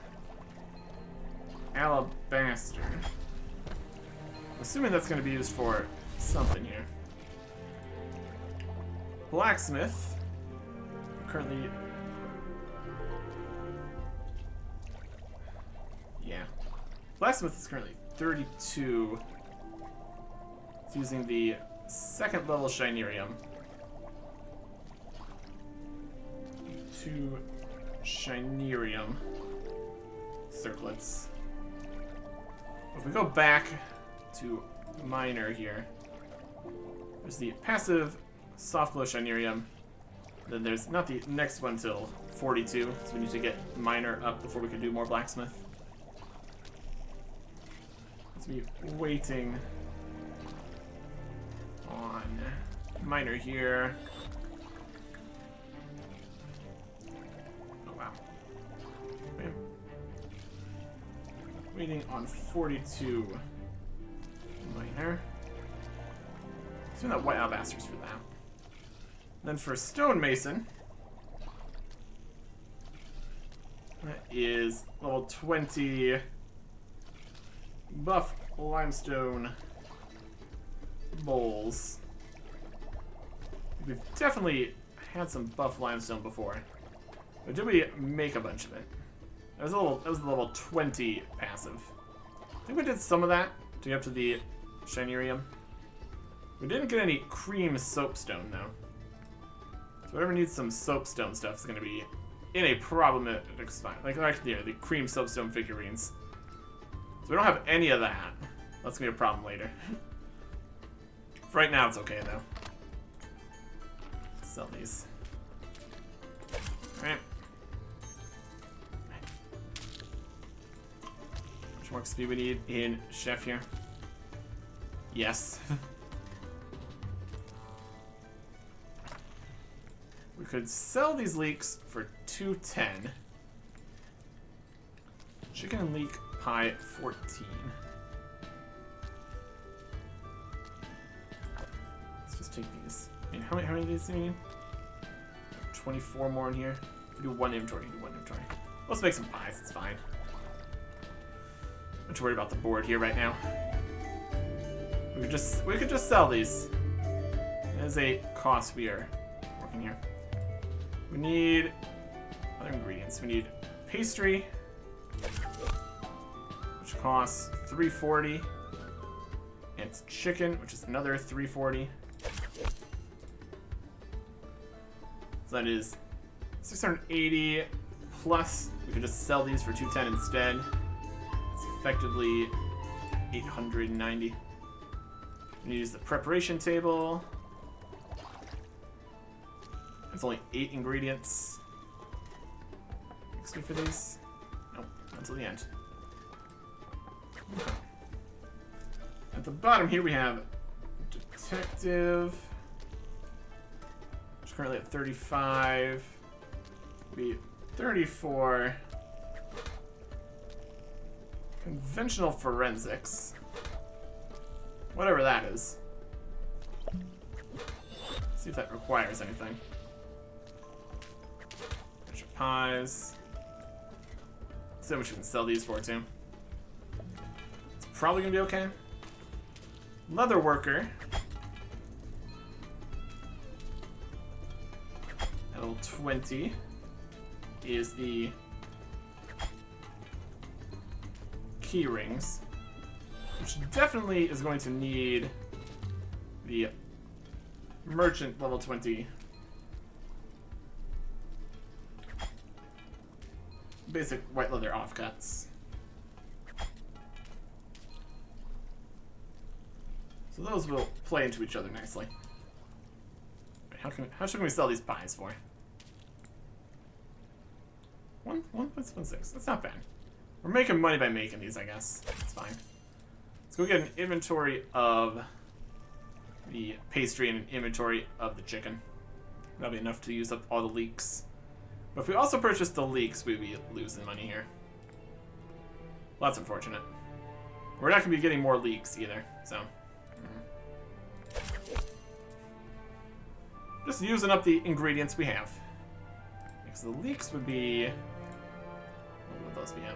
alabaster. I'm assuming that's going to be used for something here. Blacksmith. Currently. Yeah. Blacksmith is currently 32. It's using the second level Shinerium. 2 Shinerium circlets. If we go back to miner here, there's the passive soft glow Shinerium. Then there's not the next one till 42, so we need to get miner up before we can do more blacksmith. Let's be waiting on miner here. Oh wow. Waiting on 42 miner. Let's do that white alabasters for that. Then for stonemason, that is level 20 buff limestone bowls. We've definitely had some buff limestone before, but did we make a bunch of it? That was the level 20 passive. I think we did some of that to get up to the Shinerium. We didn't get any cream soapstone though. So whatever needs some soapstone stuff is going to be in a problematic spot. Like the cream soapstone figurines. So we don't have any of that. That's going to be a problem later. For right now, it's okay though. Sell these. Alright. How much more XP we need in Chef here? Yes. We could sell these leeks for 210. Chicken and leek pie 14. Let's just take these. I mean, how many of these do you need? 24 more in here. We do one inventory. Let's make some pies. It's fine. I'm not too worried about the board here right now. We could just sell these. As a cost we are working here. We need other ingredients. We need pastry, which costs 340. And it's chicken, which is another 340. So that is 680 plus. We could just sell these for 210 instead. It's effectively 890. We use the preparation table. It's only 8 ingredients. XP for these? Nope, not until the end. Okay. At the bottom here we have detective, which is currently at 35. Be 34. Conventional forensics. Whatever that is. See if that requires anything. Bunch of pies. See how much we can sell these for too. It's probably gonna be okay. Leather worker. At level 20 is the key rings, which definitely is going to need the merchant level 20 basic white leather offcuts. So those will play into each other nicely. How should we sell these pies for? 1.16. That's not bad. We're making money by making these, I guess. It's fine. Let's go get an inventory of the pastry and an inventory of the chicken. That'll be enough to use up all the leeks. But if we also purchase the leeks, we'd be losing money here. Well, that's unfortunate. We're not going to be getting more leeks either, so. Just using up the ingredients we have. Because the leeks would be... What would those be at?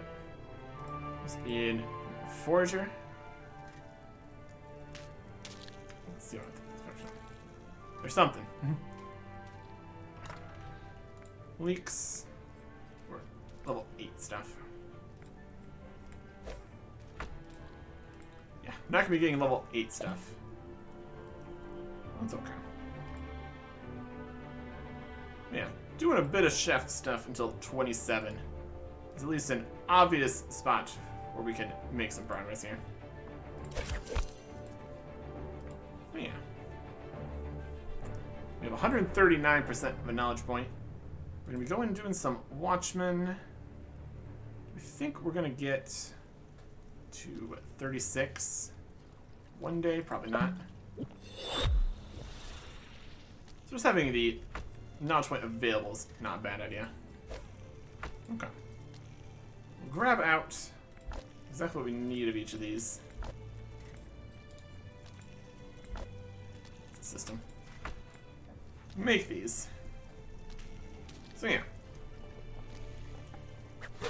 In Forager. Let's see what there's something. Leeks. Or level 8 stuff. Yeah, I'm not gonna be getting level 8 stuff. That's okay. Yeah, doing a bit of chef stuff until 27. There's at least an obvious spot where we can make some progress here. But yeah. We have 139% of a knowledge point. We're going to be going and doing some Watchmen. I think we're going to get to 36 one day. Probably not. So just having the knowledge point available is not a bad idea. Okay. We'll grab out exactly what we need of each of these. System. Make these. So yeah. So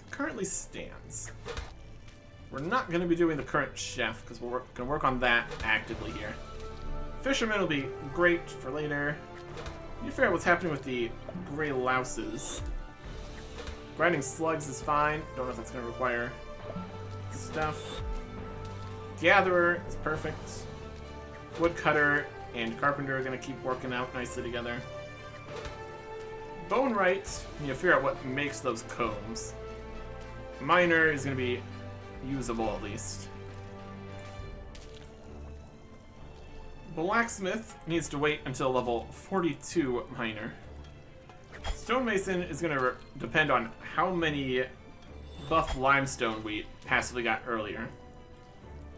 it currently stands. We're not going to be doing the current chef because we're going to work on that actively here. Fisherman will be great for later. You figure out what's happening with the gray louses. Grinding slugs is fine. Don't know if that's going to require stuff. Gatherer is perfect. Woodcutter and carpenter are going to keep working out nicely together. Bonewright, you figure out what makes those combs. Miner is going to be usable at least. Blacksmith needs to wait until level 42 miner. Stonemason is going to depend on how many buff limestone we passively got earlier.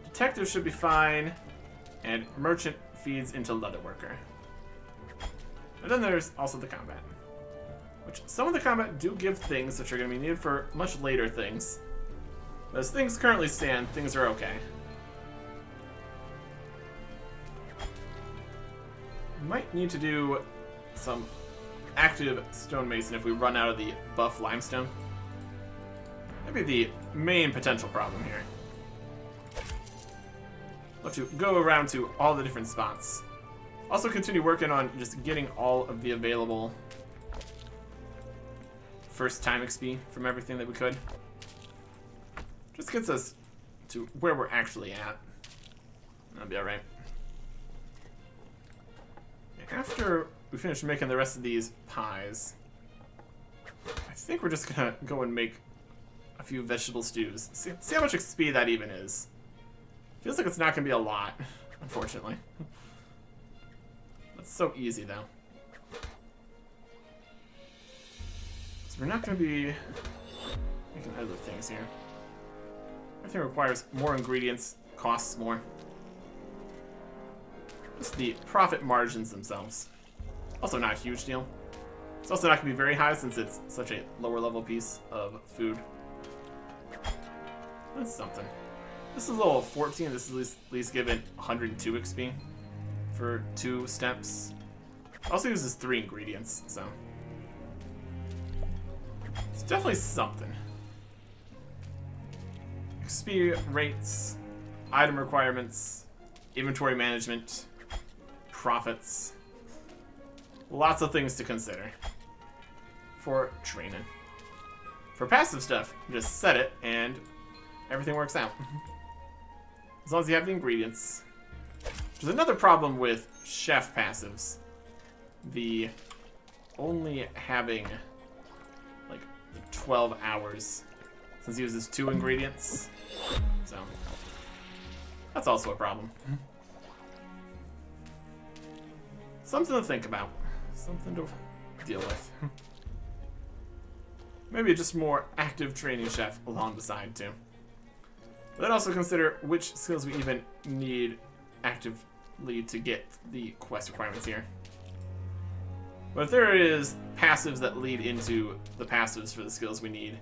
Detective should be fine, and merchant feeds into leatherworker. And then there's also the combat, which some of the combat do give things which are going to be needed for much later things. But as things currently stand, things are okay. We might need to do some active stonemason if we run out of the buff limestone. That'd be the main potential problem here. We'll have to go around to all the different spots. Also continue working on just getting all of the available first time XP from everything that we could. Just gets us to where we're actually at. That'll be alright. After we finish making the rest of these pies, I think we're just gonna go and make a few vegetable stews. See how much XP that even is. Feels like it's not gonna be a lot, unfortunately. That's so easy though. So we're not gonna be making other things here. Everything requires more ingredients, costs more. Just the profit margins themselves. Also not a huge deal. It's also not going to be very high since it's such a lower level piece of food. That's something. This is level 14. This is at least given 102 XP for 2 steps. Also uses 3 ingredients, so it's definitely something. XP rates, item requirements, inventory management, profits. Lots of things to consider for training. For passive stuff, you just set it and everything works out. As long as you have the ingredients. There's another problem with chef passives. The only having like 12 hours since he uses 2 ingredients. So that's also a problem. Something to think about. Something to deal with. Maybe just more active training chef along the side too. But then also consider which skills we even need actively to get the quest requirements here. But if there is passives that lead into the passives for the skills we need,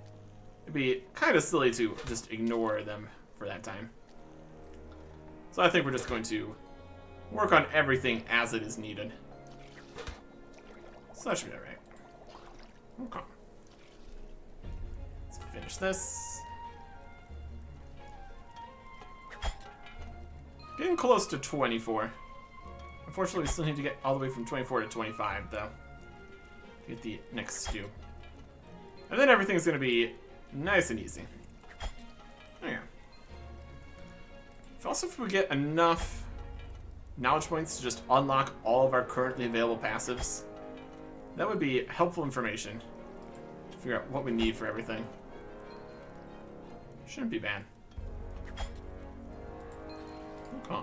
it'd be kind of silly to just ignore them for that time. So I think we're just going to work on everything as it is needed. So that should be alright. Okay. Let's finish this. Getting close to 24. Unfortunately, we still need to get all the way from 24 to 25, though. To get the next stew. And then everything's going to be nice and easy. There you go. Also, if we get enough knowledge points to just unlock all of our currently available passives, that would be helpful information to figure out what we need for everything. Shouldn't be bad. Okay.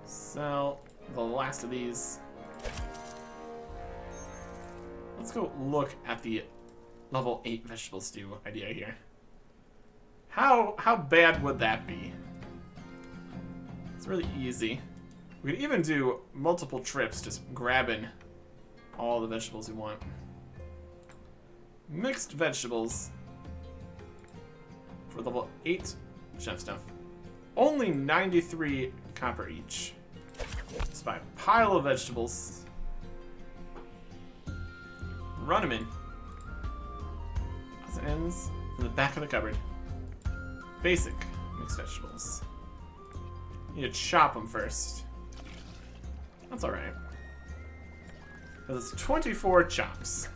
Sell the last of these. Let's go look at the level 8 vegetable stew idea here. How bad would that be? It's really easy. We could even do multiple trips, just grabbing all the vegetables we want. Mixed vegetables for level 8 chef stuff. Only 93 copper each. Let's buy a pile of vegetables. Run them in. As it ends in the back of the cupboard. Basic mixed vegetables. You need to chop them first. That's alright. Because it's 24 chops.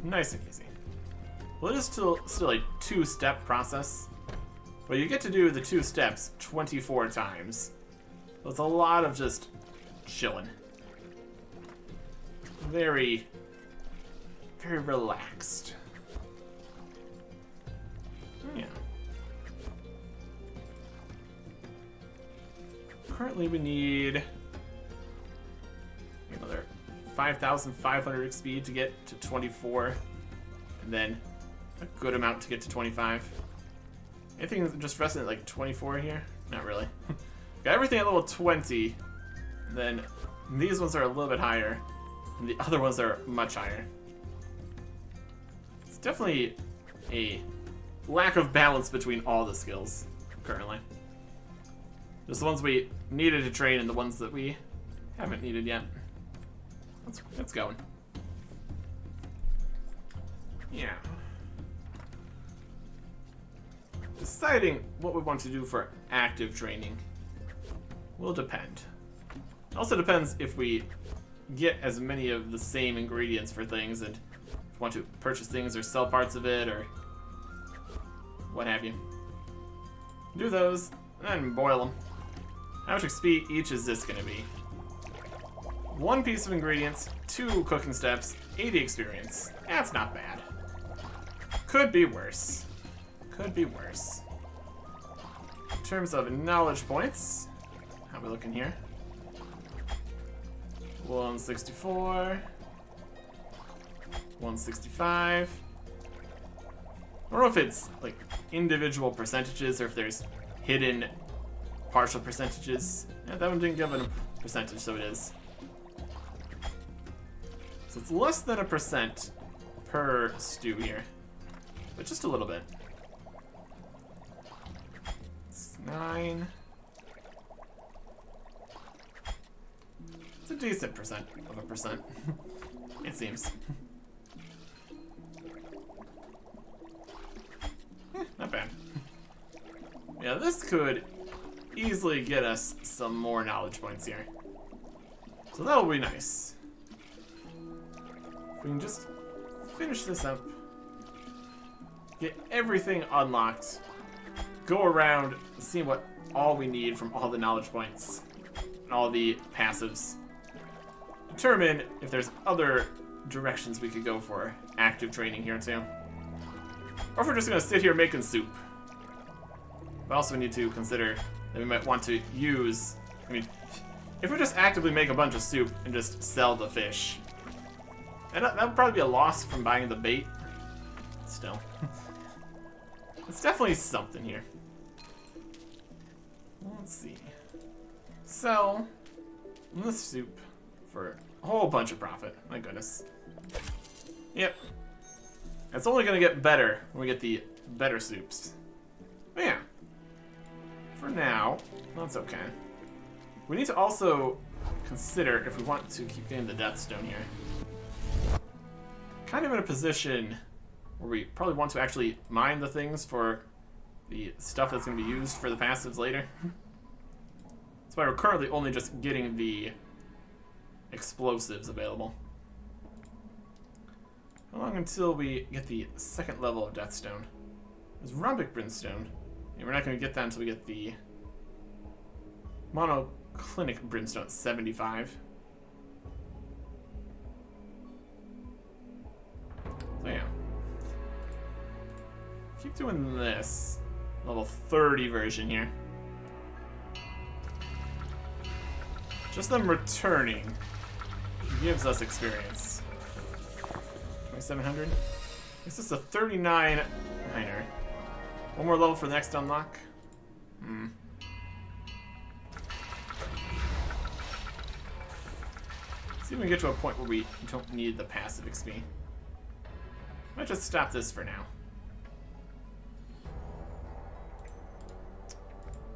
Nice and easy. Well, it is still a two-step process. But you get to do the 2 steps 24 times. So it's a lot of just chilling. Very, very relaxed. Yeah. Currently we need another 5,500 XP to get to 24. And then a good amount to get to 25. Anything just resting at like 24 here? Not really. Got everything at level 20. Then these ones are a little bit higher. And the other ones are much higher. It's definitely a lack of balance between all the skills currently. There's the ones we needed to train and the ones that we haven't needed yet. Let's going. Yeah. Deciding what we want to do for active training will depend. It also depends if we get as many of the same ingredients for things and want to purchase things or sell parts of it or what have you. Do those and boil them. How much XP each is this going to be? 1 piece of ingredients, 2 cooking steps, 80 experience. That's not bad. Could be worse. Could be worse. In terms of knowledge points, how are we looking here? 164. 165. I don't know if it's like individual percentages or if there's hidden partial percentages. Yeah, that one didn't give a percentage, so it is. So it's less than 1% per stew here, but just a little bit. It's 9. It's a decent percent of a percent. It seems. Not bad. Yeah, this could easily get us some more knowledge points here. So that'll be nice. If we can just finish this up, get everything unlocked, go around, see what all we need from all the knowledge points and all the passives, determine if there's other directions we could go for active training here too. Or if we're just going to sit here making soup. But also we need to consider that we might want to use, I mean, if we just actively make a bunch of soup and just sell the fish, and that would probably be a loss from buying the bait. still. It's definitely something here. Let's see. Sell the soup for a whole bunch of profit. My goodness. Yep. It's only going to get better when we get the better soups. But yeah. For now, that's okay. We need to also consider if we want to keep getting the Death Stone here. Kind of in a position where we probably want to actually mine the things for the stuff that's going to be used for the passives later. That's why we're currently only just getting the explosives available. How long until we get the second level of Deathstone? There's Rhombic Brimstone. Yeah, we're not going to get that until we get the Monoclinic Brimstone at 75. So yeah. Keep doing this. Level 30 version here. Just them returning gives us experience. 2,700. This is a 39 miner. One more level for the next unlock. See if we can get to a point where we don't need the passive XP. Might just stop this for now.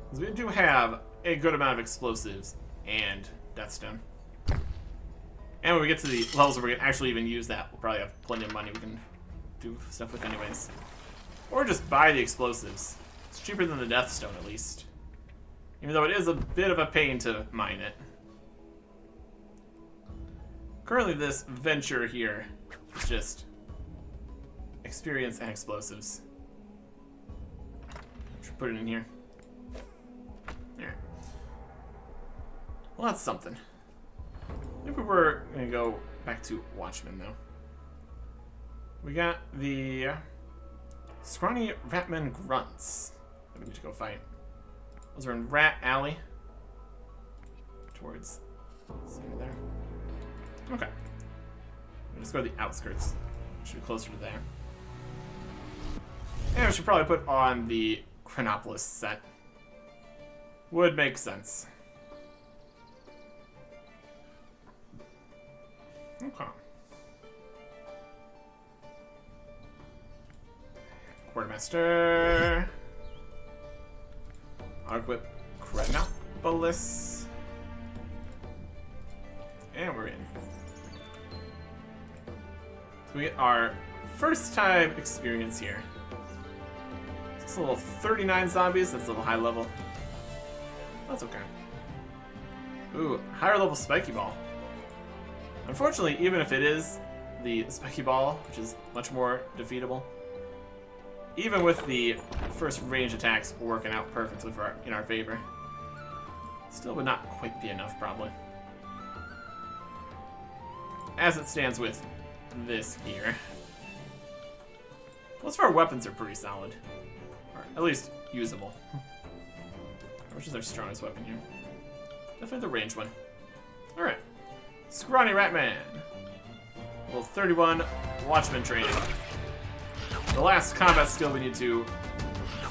Because we do have a good amount of explosives and Deathstone. And when we get to the levels where we can actually even use that, we'll probably have plenty of money we can do stuff with anyways. Or just buy the explosives. It's cheaper than the Deathstone at least. Even though it is a bit of a pain to mine it. Currently this venture here is just experience and explosives. Should put it in here. There. Well, that's something. I think we were going to go back to Watchmen, though. We got the Scrawny Ratman Grunts that we need to go fight. Those are in Rat Alley. Towards there. Okay. Let's go to the outskirts. Should be closer to there. And we should probably put on the Chronopolis set. Would make sense. Okay. Quartermaster. Equip Chronopolis. And we're in. So we get our first time experience here. It's a little 39 zombies. That's a little high level. That's okay. Ooh, higher level spiky ball. Unfortunately, even if it is the spiky ball, which is much more defeatable, even with the first range attacks working out perfectly in our favor, still would not quite be enough, probably. As it stands with this here. Most of our weapons are pretty solid. Or at least usable. Which is our strongest weapon here? Definitely the ranged one. Alright. Scrawny Ratman. Level 31 Watchman training. The last combat skill we need to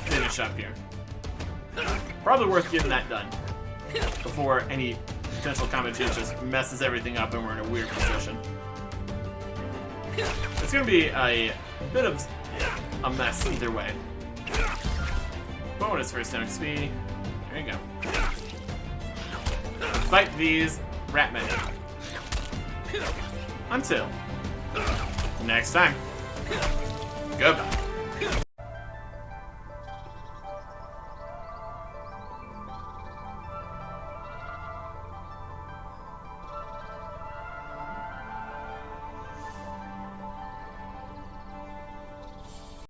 finish up here. Probably worth getting that done before any potential combat change just messes everything up and we're in a weird position. It's going to be a bit of a mess either way. Bonus first time XP. There you go. Fight these Ratmen. Until next time. Goodbye.